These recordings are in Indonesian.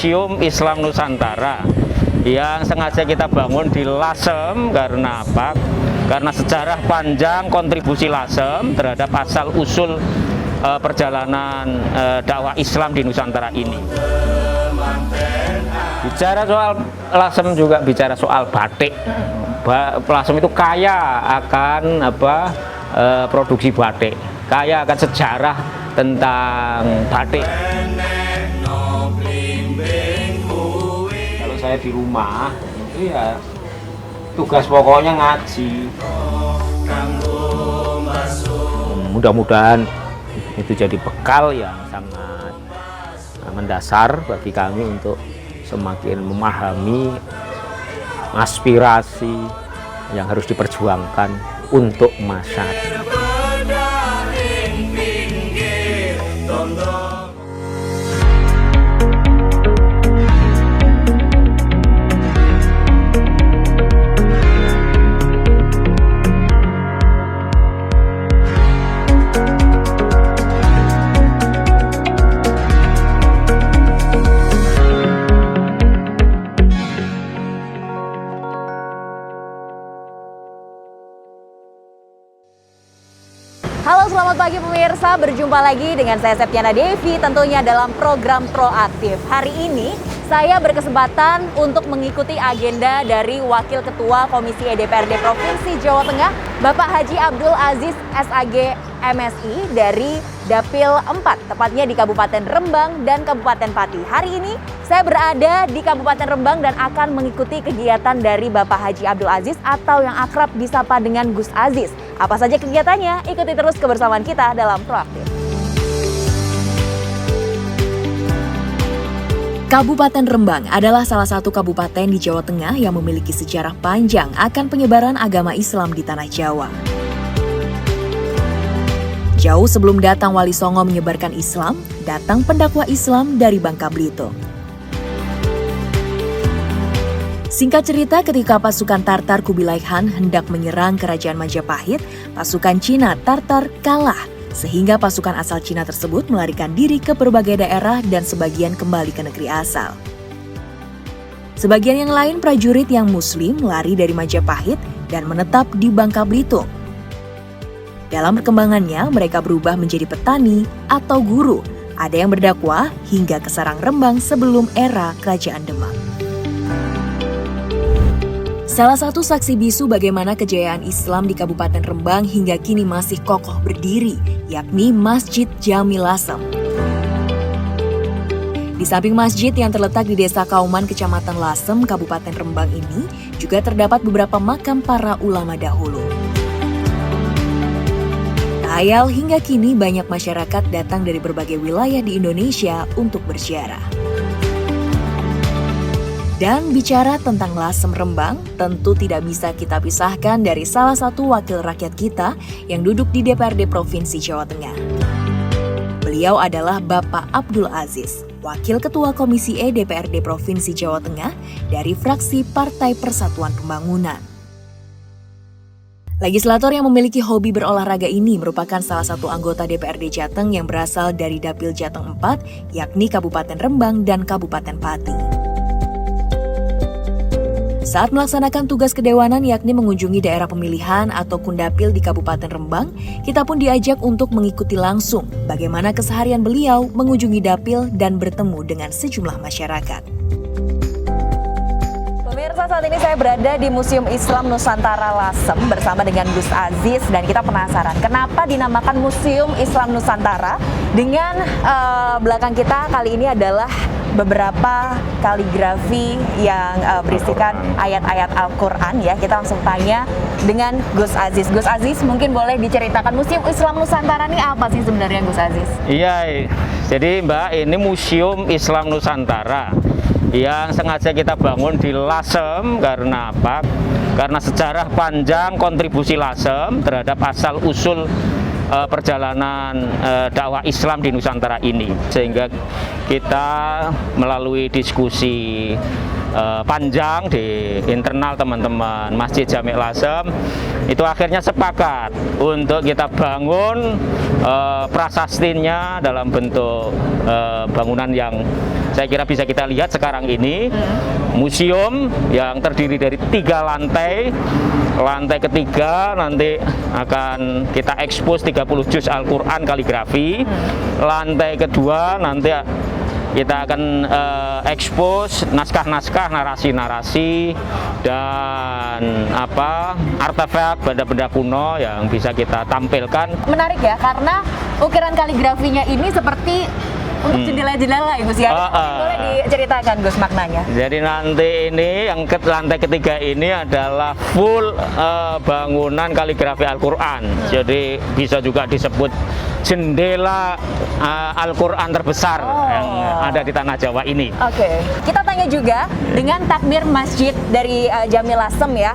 Museum Islam Nusantara yang sengaja kita bangun di Lasem. Karena apa? Karena sejarah panjang kontribusi Lasem terhadap asal-usul perjalanan dakwah Islam di Nusantara ini. Bicara soal Lasem juga bicara soal batik. Lasem itu kaya akan produksi batik, kaya akan sejarah tentang batik. Kalau saya di rumah itu ya tugas pokoknya ngaji. Mudah-mudahan itu jadi bekal yang sangat mendasar bagi kami untuk semakin memahami aspirasi yang harus diperjuangkan untuk masyarakat. Halo, selamat pagi pemirsa. Berjumpa lagi dengan saya Septiana Devi, tentunya dalam program Proaktif. Hari ini saya berkesempatan untuk mengikuti agenda dari Wakil Ketua Komisi DPRD Provinsi Jawa Tengah, Bapak Haji Abdul Aziz SAG MSI dari Dapil 4, tepatnya di Kabupaten Rembang dan Kabupaten Pati. Hari ini saya berada di Kabupaten Rembang dan akan mengikuti kegiatan dari Bapak Haji Abdul Aziz atau yang akrab disapa dengan Gus Aziz. Apa saja kegiatannya? Ikuti terus kebersamaan kita dalam Proaktif. Kabupaten Rembang adalah salah satu kabupaten di Jawa Tengah yang memiliki sejarah panjang akan penyebaran agama Islam di tanah Jawa. Jauh sebelum datang Wali Songo menyebarkan Islam, datang pendakwah Islam dari Bangka Belitung. Singkat cerita, ketika pasukan Tartar Kubilai Khan hendak menyerang kerajaan Majapahit, pasukan Cina Tartar kalah, sehingga pasukan asal Cina tersebut melarikan diri ke berbagai daerah dan sebagian kembali ke negeri asal. Sebagian yang lain prajurit yang Muslim lari dari Majapahit dan menetap di Bangka Belitung. Dalam perkembangannya, mereka berubah menjadi petani atau guru, ada yang berdakwah hingga ke sarang Rembang sebelum era Kerajaan Demak. Salah satu saksi bisu bagaimana kejayaan Islam di Kabupaten Rembang hingga kini masih kokoh berdiri, yakni Masjid Jami Lasem. Di samping masjid yang terletak di Desa Kauman, Kecamatan Lasem, Kabupaten Rembang ini, juga terdapat beberapa makam para ulama dahulu. Ayal hingga kini banyak masyarakat datang dari berbagai wilayah di Indonesia untuk berziarah. Dan bicara tentang Lasem Rembang, tentu tidak bisa kita pisahkan dari salah satu wakil rakyat kita yang duduk di DPRD Provinsi Jawa Tengah. Beliau adalah Bapak Abdul Aziz, Wakil Ketua Komisi DPRD Provinsi Jawa Tengah dari fraksi Partai Persatuan Pembangunan. Legislator yang memiliki hobi berolahraga ini merupakan salah satu anggota DPRD Jateng yang berasal dari Dapil Jateng 4, yakni Kabupaten Rembang dan Kabupaten Pati. Saat melaksanakan tugas kedewanan yakni mengunjungi daerah pemilihan atau Kundapil di Kabupaten Rembang, kita pun diajak untuk mengikuti langsung bagaimana keseharian beliau mengunjungi dapil dan bertemu dengan sejumlah masyarakat. Pemirsa, saat ini saya berada di Museum Islam Nusantara Lasem bersama dengan Gus Aziz dan kita penasaran kenapa dinamakan Museum Islam Nusantara. Dengan belakang kita kali ini adalah beberapa kaligrafi yang berisikan ayat-ayat Al-Quran ya. Kita langsung tanya dengan Gus Aziz. Gus Aziz, mungkin boleh diceritakan Museum Islam Nusantara ini apa sih sebenarnya, Gus Aziz? Iya, jadi Mbak, ini Museum Islam Nusantara yang sengaja kita bangun di Lasem. Karena apa? Karena sejarah panjang kontribusi Lasem terhadap asal-usul perjalanan dakwah Islam di Nusantara ini, sehingga kita melalui diskusi panjang di internal teman-teman Masjid Jami Lasem itu akhirnya sepakat untuk kita bangun prasastinya dalam bentuk bangunan yang saya kira bisa kita lihat sekarang ini. Museum yang terdiri dari 3 lantai. Lantai ketiga nanti akan kita ekspos 30 juz Al-Quran kaligrafi. Lantai kedua nanti kita akan ekspos naskah-naskah, narasi-narasi, dan artefak benda-benda kuno yang bisa kita tampilkan. Menarik ya, karena ukiran kaligrafinya ini seperti untuk jendela-jendela ya Gus ya. Boleh diceritakan Gus maknanya? Jadi nanti ini yang lantai ketiga ini adalah full bangunan kaligrafi Al-Quran. Jadi bisa juga disebut jendela Al-Quran terbesar yang ada di tanah Jawa ini. Oke. Kita tanya juga dengan takmir masjid dari Jamil Lasem ya.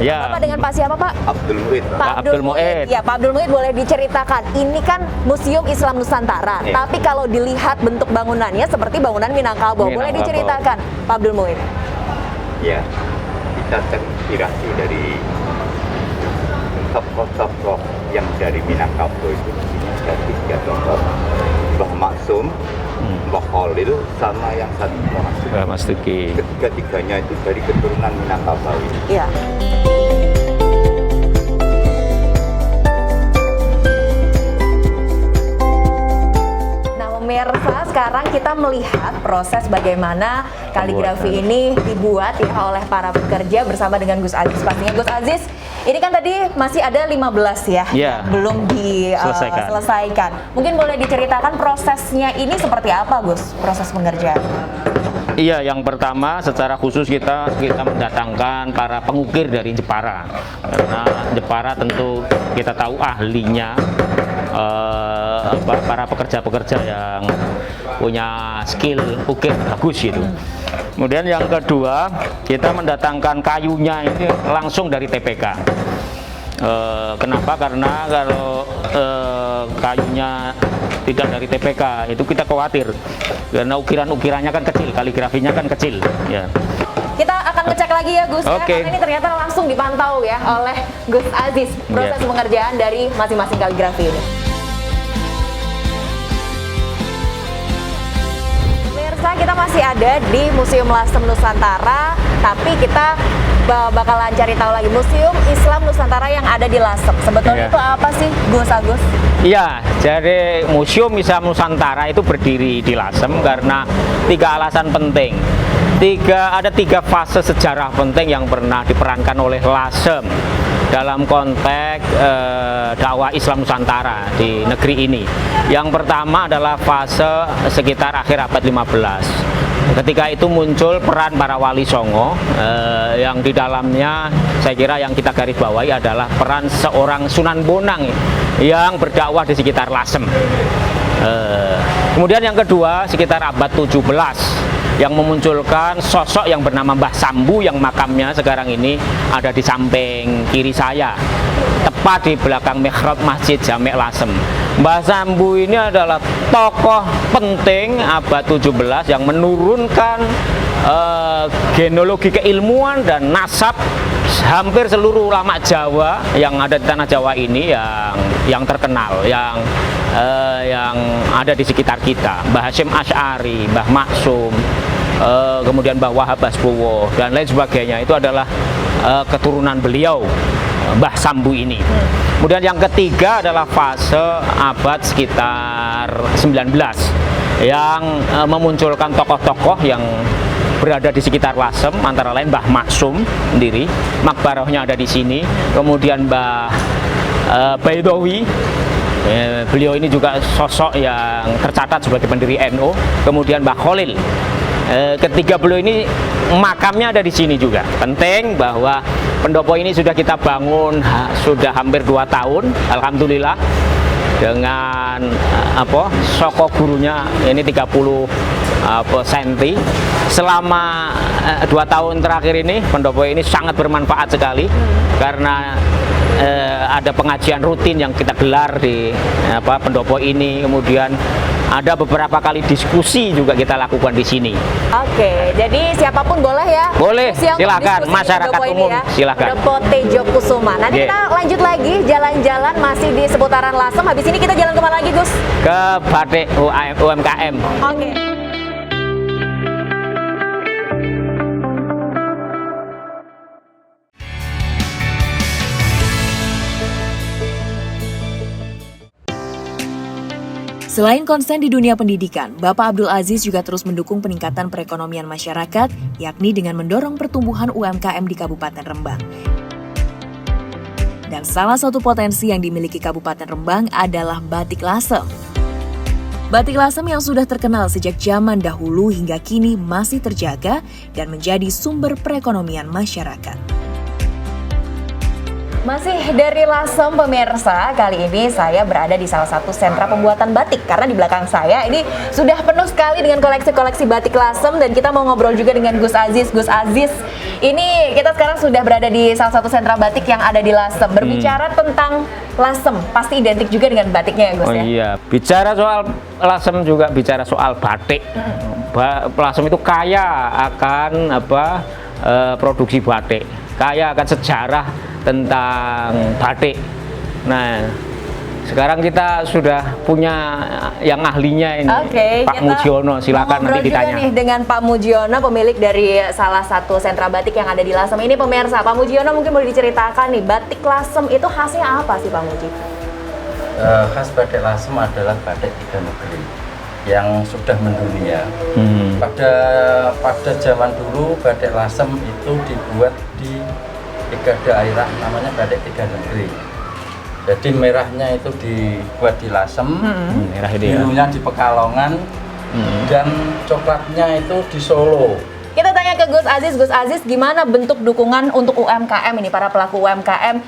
Ya. Bapak dengan Pak siapa Pak? Abdul Muid. Pak Abdul Muid. Ya, Pak Abdul Muid boleh diceritakan. Ini kan Museum Islam Nusantara, tapi kalau dilihat bentuk bangunannya seperti bangunan Minangkabau. Boleh diceritakan, Pak Abdul Muid? Ya, kita terinspirasi dari tokoh-tokoh yang dari Minangkabau itu. Ada 3 tokoh, Mbah Maksum, Mbah Khalil, sama yang satu Mas Tuki. Ketiga-tiganya itu dari keturunan Minangkabau ini. Iya. Pemirsa, sekarang kita melihat proses bagaimana kaligrafi ini dibuat ya oleh para pekerja bersama dengan Gus Aziz. Pastinya Gus Aziz, ini kan tadi masih ada 15 ya, belum diselesaikan. Mungkin boleh diceritakan prosesnya ini seperti apa Gus, proses pengerjaan? Iya, yang pertama secara khusus kita mendatangkan para pengukir dari Jepara, karena Jepara tentu kita tahu ahlinya. Para pekerja-pekerja yang punya skill ukir bagus gitu. Kemudian yang kedua, kita mendatangkan kayunya ini langsung dari TPK. Kenapa? Karena kalau kayunya tidak dari TPK itu kita khawatir, karena ukiran-ukirannya kan kecil, kaligrafinya kan kecil. Ya. Kita akan ngecek lagi ya Gus, ya, karena ini ternyata langsung dipantau ya oleh Gus Aziz proses pengerjaan dari masing-masing kaligrafi ini. Pemirsa, kita masih ada di Museum Lasem Nusantara, tapi kita bakalan cari tahu lagi Museum Islam Nusantara yang ada di Lasem. Sebetulnya itu apa sih Gus Agus? Iya, jadi Museum Islam Nusantara itu berdiri di Lasem karena 3 alasan penting. Ada 3 fase sejarah penting yang pernah diperankan oleh Lasem dalam konteks dakwah Islam Nusantara di negeri ini. Yang pertama adalah fase sekitar akhir abad 15. Ketika itu muncul peran para wali songo yang di dalamnya saya kira yang kita garis bawahi adalah peran seorang Sunan Bonang yang berdakwah di sekitar Lasem. Kemudian yang kedua sekitar abad 17 yang memunculkan sosok yang bernama Mbah Sambu yang makamnya sekarang ini ada di samping kiri saya, tepat di belakang mihrab Masjid Jami' Lasem. Mbah Sambu ini adalah tokoh penting abad 17 yang menurunkan genealogi keilmuan dan nasab hampir seluruh ulama Jawa yang ada di tanah Jawa ini yang terkenal, yang ada di sekitar kita. Mbah Hasyim Asy'ari, Mbah Maksum, kemudian Mbah Wahab Basbowo dan lain sebagainya, itu adalah keturunan beliau, Mbah Sambu ini. Kemudian yang ketiga adalah fase abad sekitar 19 yang memunculkan tokoh-tokoh yang berada di sekitar Lasem, antara lain Mbah Maksum sendiri, makbarahnya ada di sini. Kemudian Mbah Baidowi, beliau ini juga sosok yang tercatat sebagai pendiri NU. Kemudian Mbah Khalil, ketiga beliau ini makamnya ada di sini juga. Penting bahwa pendopo ini sudah kita bangun sudah hampir 2 tahun, alhamdulillah, dengan soko gurunya ini 30 cm. Selama 2 tahun terakhir ini pendopo ini sangat bermanfaat sekali karena ada pengajian rutin yang kita gelar di pendopo ini. Kemudian Ada beberapa kali diskusi juga kita lakukan di sini. Oke, jadi siapapun boleh ya? Boleh, Siang silakan, diskusi di masyarakat Pendopo ini umum, ya. silakan. Pendopo Tejo Kusuma. Nanti Oke. kita lanjut lagi jalan-jalan masih di seputaran Lasem. Habis ini kita jalan kemana lagi, Gus? Ke batik UMKM. Oke. Selain konsen di dunia pendidikan, Bapak Abdul Aziz juga terus mendukung peningkatan perekonomian masyarakat, yakni dengan mendorong pertumbuhan UMKM di Kabupaten Rembang. Dan salah satu potensi yang dimiliki Kabupaten Rembang adalah batik lasem. Batik lasem yang sudah terkenal sejak zaman dahulu hingga kini masih terjaga dan menjadi sumber perekonomian masyarakat. Masih dari Lasem pemirsa, kali ini saya berada di salah satu sentra pembuatan batik karena di belakang saya ini sudah penuh sekali dengan koleksi-koleksi batik Lasem dan kita mau ngobrol juga dengan Gus Aziz. Gus Aziz, ini kita sekarang sudah berada di salah satu sentra batik yang ada di Lasem. Berbicara tentang Lasem, pasti identik juga dengan batiknya ya Gus Oh ya? iya, bicara soal Lasem juga bicara soal batik. Lasem itu kaya akan produksi batik, kaya akan sejarah tentang batik. Nah, sekarang kita sudah punya yang ahlinya ini, Oke, Pak kita Mujiono. Silakan nanti ditanya. nih dengan Pak Mujiono, pemilik dari salah satu sentra batik yang ada di Lasem ini pemirsa. Pak Mujiono mungkin boleh diceritakan nih, batik Lasem itu khasnya apa sih Pak Muji? Khas batik Lasem adalah batik tiga negeri yang sudah mendunia. Pada zaman dulu batik Lasem itu dibuat di 3 daerah, namanya batik 3 negeri. Jadi merahnya itu dibuat di Lasem, Merah ini ya. birunya di Pekalongan, dan coklatnya itu di Solo. Kita tanya ke Gus Aziz gimana bentuk dukungan untuk UMKM ini, para pelaku UMKM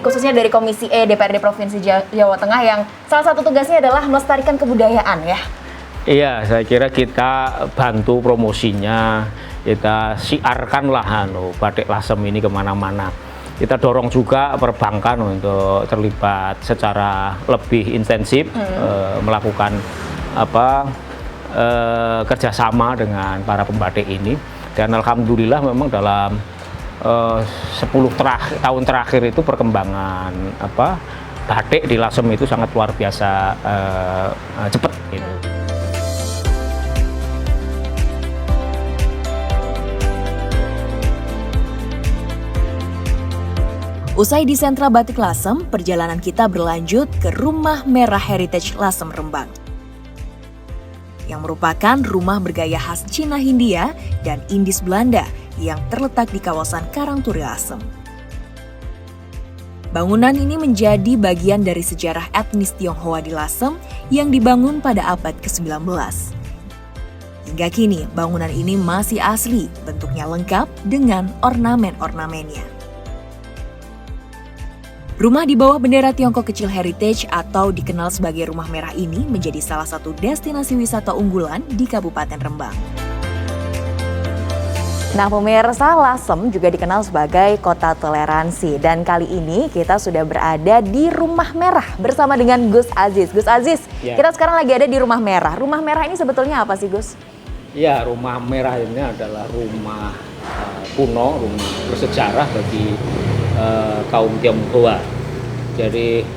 khususnya dari Komisi E DPRD Provinsi Jawa Tengah yang salah satu tugasnya adalah melestarikan kebudayaan ya. Iya, saya kira kita bantu promosinya, kita siarkanlah batik Lasem ini kemana-mana. Kita dorong juga perbankan untuk terlibat secara lebih intensif melakukan kerjasama dengan para pembatik ini. Dan alhamdulillah memang dalam 10 tahun terakhir itu perkembangan batik di Lasem itu sangat luar biasa cepat gitu. Usai di sentra batik Lasem, perjalanan kita berlanjut ke Rumah Merah Heritage Lasem Rembang, yang merupakan rumah bergaya khas Cina Hindia dan Indis Belanda yang terletak di kawasan Karangturi Lasem. Bangunan ini menjadi bagian dari sejarah etnis Tionghoa di Lasem yang dibangun pada abad ke-19. Hingga kini, bangunan ini masih asli, bentuknya lengkap dengan ornamen-ornamennya. Rumah di bawah bendera Tiongkok Kecil Heritage atau dikenal sebagai Rumah Merah ini menjadi salah satu destinasi wisata unggulan di Kabupaten Rembang. Nah pemirsa, Lasem juga dikenal sebagai kota toleransi dan kali ini kita sudah berada di Rumah Merah bersama dengan Gus Aziz. Gus Aziz, Ya. Kita sekarang lagi ada di Rumah Merah. Rumah Merah ini sebetulnya apa sih Gus? Ya, Rumah Merah ini adalah rumah kuno, rumah bersejarah bagi kaum Tionghoa. Jadi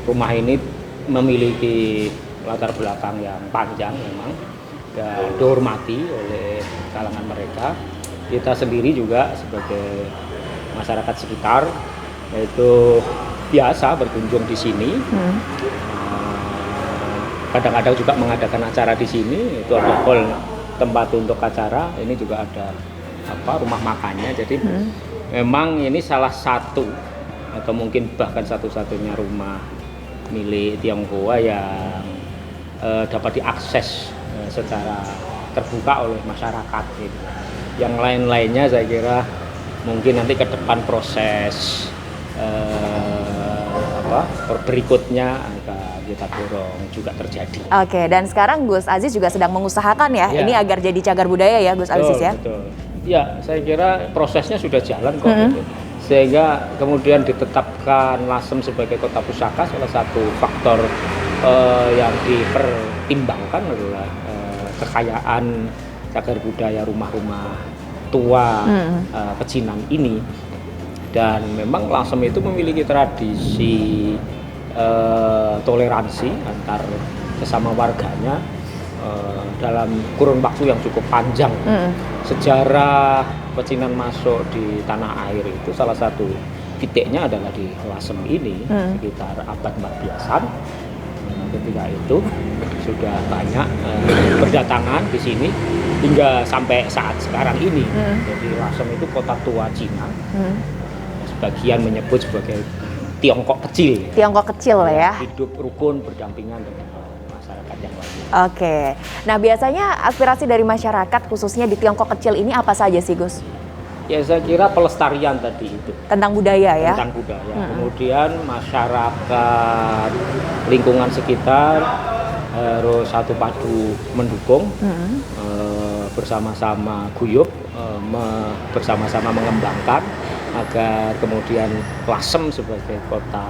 rumah ini memiliki latar belakang yang panjang memang dan dihormati oleh kalangan mereka. Kita sendiri juga sebagai masyarakat sekitar itu biasa berkunjung di sini. Kadang-kadang juga mengadakan acara di sini. Itu ada hall tempat untuk acara. Ini juga ada rumah makannya. Jadi memang ini salah satu atau mungkin bahkan satu-satunya rumah milik Tionghoa yang dapat diakses secara terbuka oleh masyarakat gitu. Yang lain-lainnya saya kira mungkin nanti ke depan proses berikutnya akan kita dorong juga terjadi. Oke, dan sekarang Gus Aziz juga sedang mengusahakan ya, Ya. ini agar jadi cagar budaya ya Gus Aziz ya? Betul. Ya, saya kira prosesnya sudah jalan kok. Gitu. Sehingga kemudian ditetapkan Lasem sebagai kota pusaka salah satu faktor yang pertimbangkan adalah kekayaan cagar budaya rumah-rumah tua pecinan ini. Dan memang Lasem itu memiliki tradisi toleransi antar sesama warganya dalam kurun waktu yang cukup panjang. Sejarah pecinan masuk di tanah air itu salah satu titiknya adalah di Lasem ini sekitar abad 14-an. Ketika itu sudah banyak berdatangan di sini hingga sampai saat sekarang ini. Jadi Lasem itu kota tua Cina. Sebagian menyebut sebagai Tiongkok kecil. Tiongkok kecil lah ya. Hidup rukun berdampingan dengan masyarakat yang lain. Oke. Nah, biasanya aspirasi dari masyarakat khususnya di Tiongkok kecil ini apa saja sih, Gus? Ya saya kira pelestarian tadi itu. Tentang budaya ya? Tentang budaya. Kemudian masyarakat lingkungan sekitar harus satu padu mendukung, bersama-sama guyup, bersama-sama mengembangkan agar kemudian Lasem sebagai kota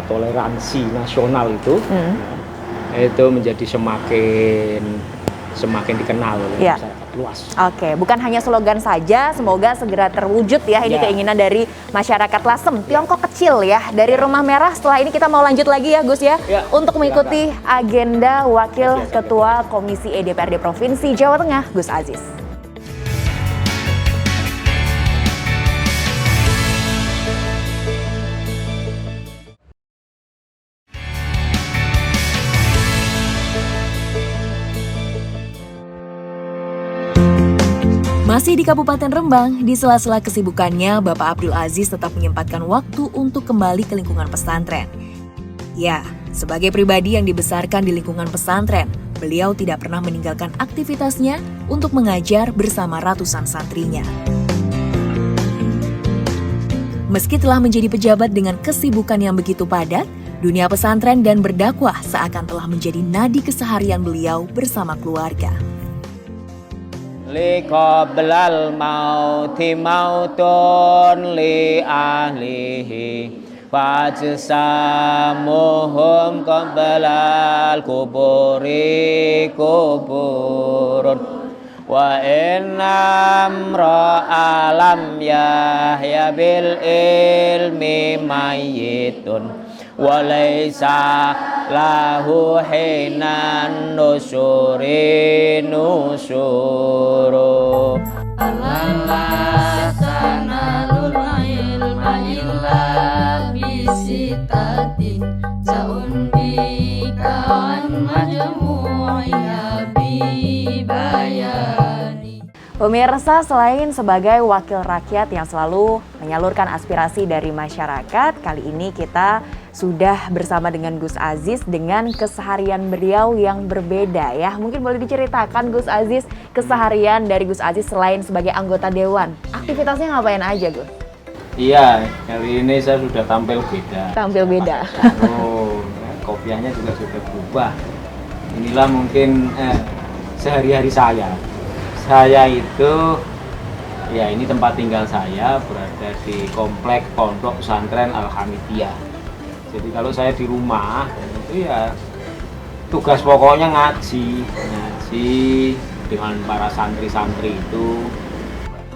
toleransi nasional itu menjadi semakin dikenal oleh masyarakat luas. Oke, bukan hanya slogan saja, semoga segera terwujud ya ini keinginan dari masyarakat Lasem, Tiongkok kecil ya. Dari Rumah Merah, setelah ini kita mau lanjut lagi ya Gus ya, untuk mengikuti agenda Wakil Ketua Komisi E DPRD Provinsi Jawa Tengah, Gus Aziz. Masih di Kabupaten Rembang, di sela-sela kesibukannya, Bapak Abdul Aziz tetap menyempatkan waktu untuk kembali ke lingkungan pesantren. Ya, sebagai pribadi yang dibesarkan di lingkungan pesantren, beliau tidak pernah meninggalkan aktivitasnya untuk mengajar bersama ratusan santrinya. Meski telah menjadi pejabat dengan kesibukan yang begitu padat, dunia pesantren dan berdakwah seakan telah menjadi nadi keseharian beliau bersama keluarga. Li qablal mauti mautun li ahlihi fajsamuhum qablal kuburi kuburun wa innam ra'alam yahya bil ilmi mayyitun walaysa lahu hinan nusuri nusuru Allah tanalul ilma illa bisitatin sa'un bikawan majmu'iya bibayani. Pemirsa, selain sebagai wakil rakyat yang selalu menyalurkan aspirasi dari masyarakat, kali ini kita sudah bersama dengan Gus Aziz dengan keseharian beliau yang berbeda ya. Mungkin boleh diceritakan Gus Aziz, keseharian dari Gus Aziz selain sebagai anggota dewan. Aktivitasnya ngapain aja Gus? Iya, kali ini saya sudah tampil beda. Tampil beda. Kopiahnya juga sudah berubah. Inilah mungkin sehari-hari saya. Saya itu, ya ini tempat tinggal saya berada di komplek Pondok Pesantren Al-Hamidiyah. Jadi kalau saya di rumah, itu ya tugas pokoknya ngaji dengan para santri-santri itu.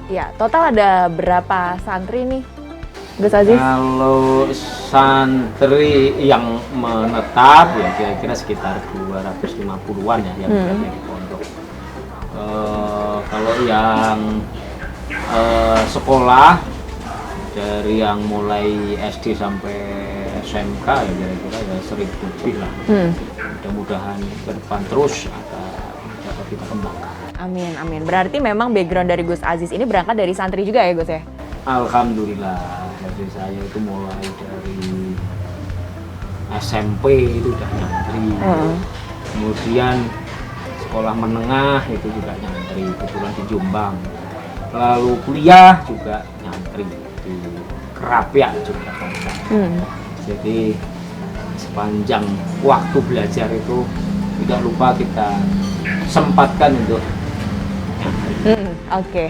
Ya, total ada berapa santri nih, Gus Aziz? Kalau santri yang menetap ya kira-kira sekitar 250-an ya yang berada di pondok. Kalau yang sekolah dari yang mulai SD sampai SMK ya kira-kira ya 1.000 lebih lah. Mudah-mudahan ke depan terus dapat kita kembangkan. Amin, amin. Berarti memang background dari Gus Aziz ini berangkat dari santri juga ya Gus ya? Alhamdulillah, dari saya itu mulai dari SMP itu udah nyantri. Kemudian sekolah menengah itu juga nyantri, kebetulan di Jombang. Lalu kuliah juga nyantri di Kerapia juga. Jadi sepanjang waktu belajar itu tidak lupa kita sempatkan untuk nyantri. Oke.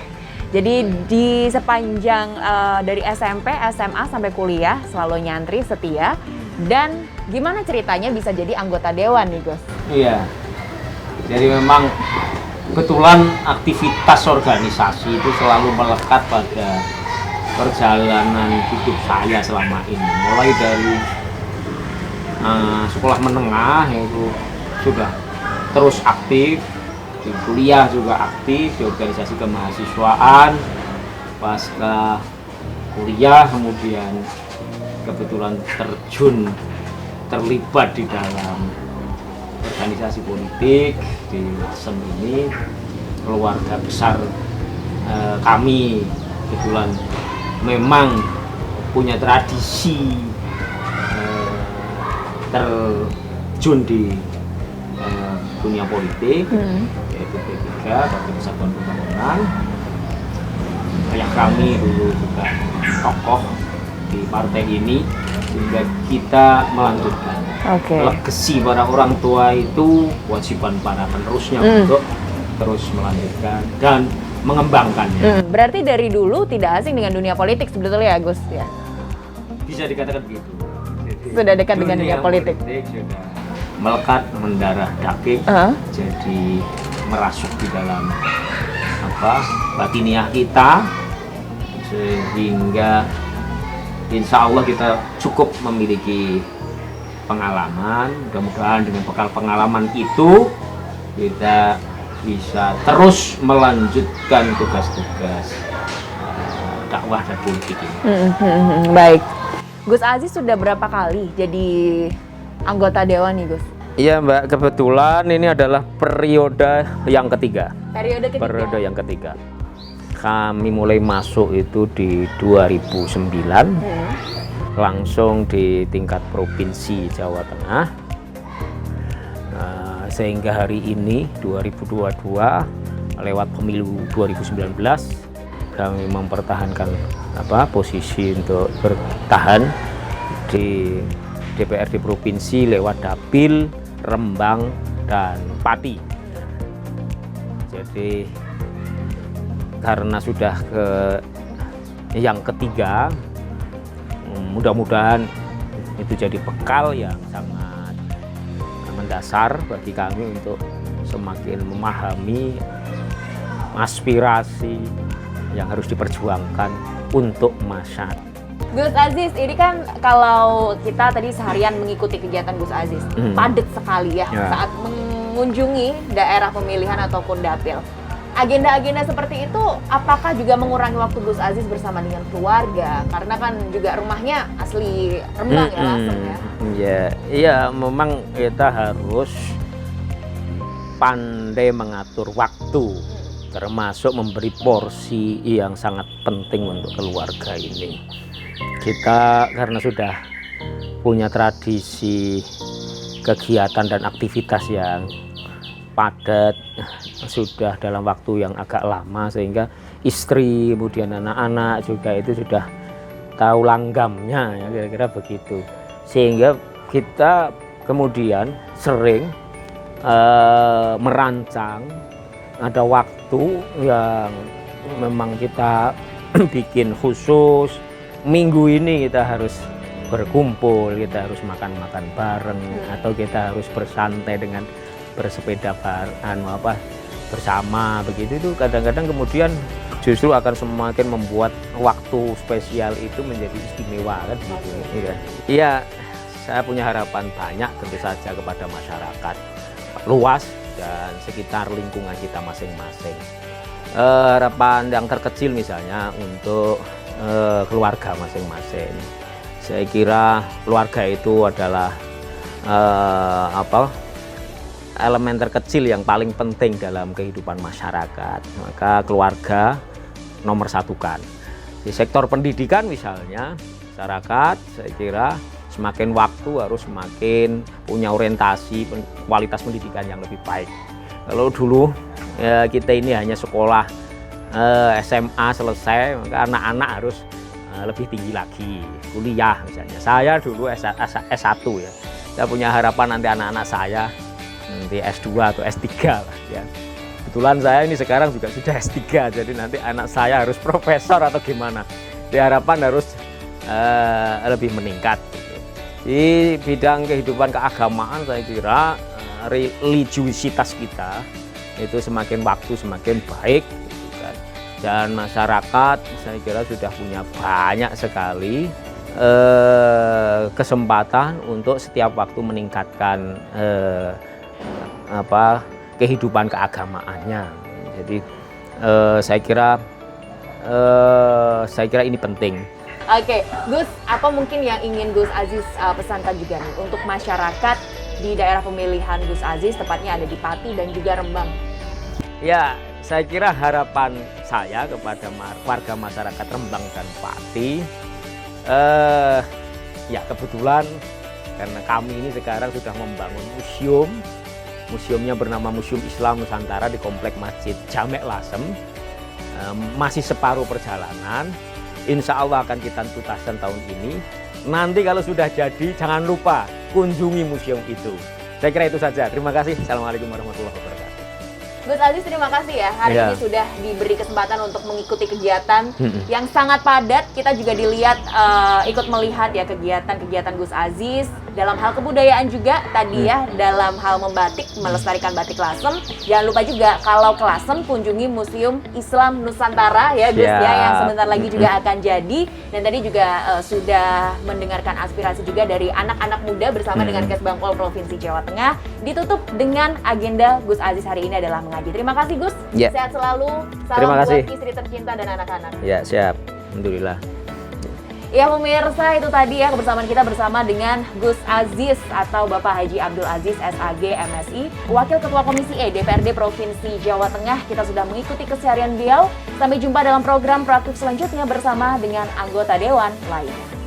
Jadi di sepanjang dari SMP, SMA sampai kuliah selalu nyantri setia dan Gimana ceritanya bisa jadi anggota dewan nih Gus? Iya. Jadi memang kebetulan aktivitas organisasi itu selalu melekat pada perjalanan hidup saya selama ini. Mulai dari sekolah menengah itu sudah terus aktif, di kuliah juga aktif, di organisasi kemahasiswaan, pasca kuliah kemudian kebetulan terlibat di dalam organisasi politik di Lasem ini. Keluarga besar kami kebetulan memang punya tradisi terjun di dunia politik, yaitu P3, Partai Persatuan Pembangunan. Ayah kami dulu juga tokoh di partai ini, sehingga kita melanjutkan legacy para orang tua itu kewajiban para penerusnya untuk terus melanjutkan dan mengembangkannya. Berarti dari dulu tidak asing dengan dunia politik sebetulnya ya Gus ya? Bisa dikatakan begitu. Sudah dekat dengan dunia politik. Sudah melekat mendarah daging, jadi merasuk di dalam batiniah kita, sehingga insya Allah kita cukup memiliki pengalaman. Mudah-mudahan dengan bekal pengalaman itu kita bisa terus melanjutkan tugas-tugas dakwah dan politik ini. Baik. Gus Aziz sudah berapa kali jadi anggota dewan nih Gus? Iya Mbak, kebetulan ini adalah periode yang ketiga. Periode yang ketiga. Kami mulai masuk itu di 2009, langsung di tingkat provinsi Jawa Tengah. Sehingga hari ini 2022 lewat pemilu 2019 kami mempertahankan posisi untuk bertahan di DPRD provinsi lewat Dapil, Rembang, dan Pati. Jadi karena sudah yang ketiga, mudah-mudahan itu jadi bekal yang sangat mendasar bagi kami untuk semakin memahami aspirasi yang harus diperjuangkan untuk masyarakat. Gus Aziz, ini kan kalau kita tadi seharian mengikuti kegiatan Gus Aziz, padat sekali ya saat mengunjungi daerah pemilihan ataupun dapil. Agenda-agenda seperti itu apakah juga mengurangi waktu Gus Aziz bersama dengan keluarga? Karena kan juga rumahnya asli Rembang ya, Lasem ya. Iya, memang kita harus pandai mengatur waktu, termasuk memberi porsi yang sangat penting untuk keluarga ini. Kita karena sudah punya tradisi kegiatan dan aktivitas yang padat, sudah dalam waktu yang agak lama, sehingga istri kemudian anak-anak juga itu sudah tahu langgamnya ya, kira-kira begitu. Sehingga kita kemudian sering merancang, ada waktu yang memang kita bikin khusus. Minggu ini kita harus berkumpul, kita harus makan-makan bareng, atau kita harus bersantai dengan bersepeda bersama begitu. Itu kadang-kadang kemudian justru akan semakin membuat waktu spesial itu menjadi istimewa kan gitu. Iya, saya punya harapan banyak tentu saja kepada masyarakat luas dan sekitar lingkungan kita masing-masing. Harapan yang terkecil misalnya untuk keluarga masing-masing. Saya kira keluarga itu adalah elemen terkecil yang paling penting dalam kehidupan masyarakat. Maka keluarga nomor satukan. Di sektor pendidikan misalnya, masyarakat saya kira semakin waktu harus semakin punya orientasi kualitas pendidikan yang lebih baik. Kalau dulu kita ini hanya sekolah SMA selesai, maka anak-anak harus lebih tinggi lagi, kuliah misalnya. Saya dulu S1 ya. Saya punya harapan nanti anak-anak saya nanti S2 atau S3 lah ya. Kebetulan saya ini sekarang juga sudah S3, jadi nanti anak saya harus profesor atau gimana. Diharapkan harus lebih meningkat gitu. Di bidang kehidupan keagamaan saya kira religiusitas kita itu semakin waktu semakin baik gitu kan. Dan masyarakat saya kira sudah punya banyak sekali kesempatan untuk setiap waktu meningkatkan kehidupan keagamaannya. Jadi saya kira ini penting. Oke, Gus, apa mungkin yang ingin Gus Aziz pesankan juga nih untuk masyarakat di daerah pemilihan Gus Aziz, tepatnya ada di Pati dan juga Rembang? Ya, saya kira harapan saya kepada warga masyarakat Rembang dan Pati, ya kebetulan karena kami ini sekarang sudah membangun museum. Museumnya bernama Museum Islam Nusantara di Komplek Masjid Jamek Lasem. Masih separuh perjalanan, insya Allah akan kita tuntaskan tahun ini. Nanti kalau sudah jadi, jangan lupa kunjungi museum itu. Saya kira itu saja. Terima kasih. Assalamualaikum warahmatullahi wabarakatuh. Gus Aziz, terima kasih ya. Hari ini sudah diberi kesempatan untuk mengikuti kegiatan yang sangat padat. Kita juga dilihat ikut melihat ya kegiatan Gus Aziz dalam hal kebudayaan juga tadi ya, dalam hal membatik, melestarikan batik Lasem. Jangan lupa juga kalau ke Lasem kunjungi Museum Islam Nusantara ya Gus ya, yang sebentar lagi juga akan jadi. Dan tadi juga sudah mendengarkan aspirasi juga dari anak-anak muda bersama dengan Kesbangpol Provinsi Jawa Tengah. Ditutup dengan agenda Gus Aziz hari ini adalah mengaji. Terima kasih Gus, sehat selalu. Salam buat istri tercinta dan anak-anak. Ya, siap. Alhamdulillah. Ya pemirsa, itu tadi ya kebersamaan kita bersama dengan Gus Aziz atau Bapak Haji Abdul Aziz SAG MSI, Wakil Ketua Komisi E DPRD Provinsi Jawa Tengah. Kita sudah mengikuti keseharian beliau. Sampai jumpa dalam program proaktif selanjutnya bersama dengan anggota Dewan lainnya.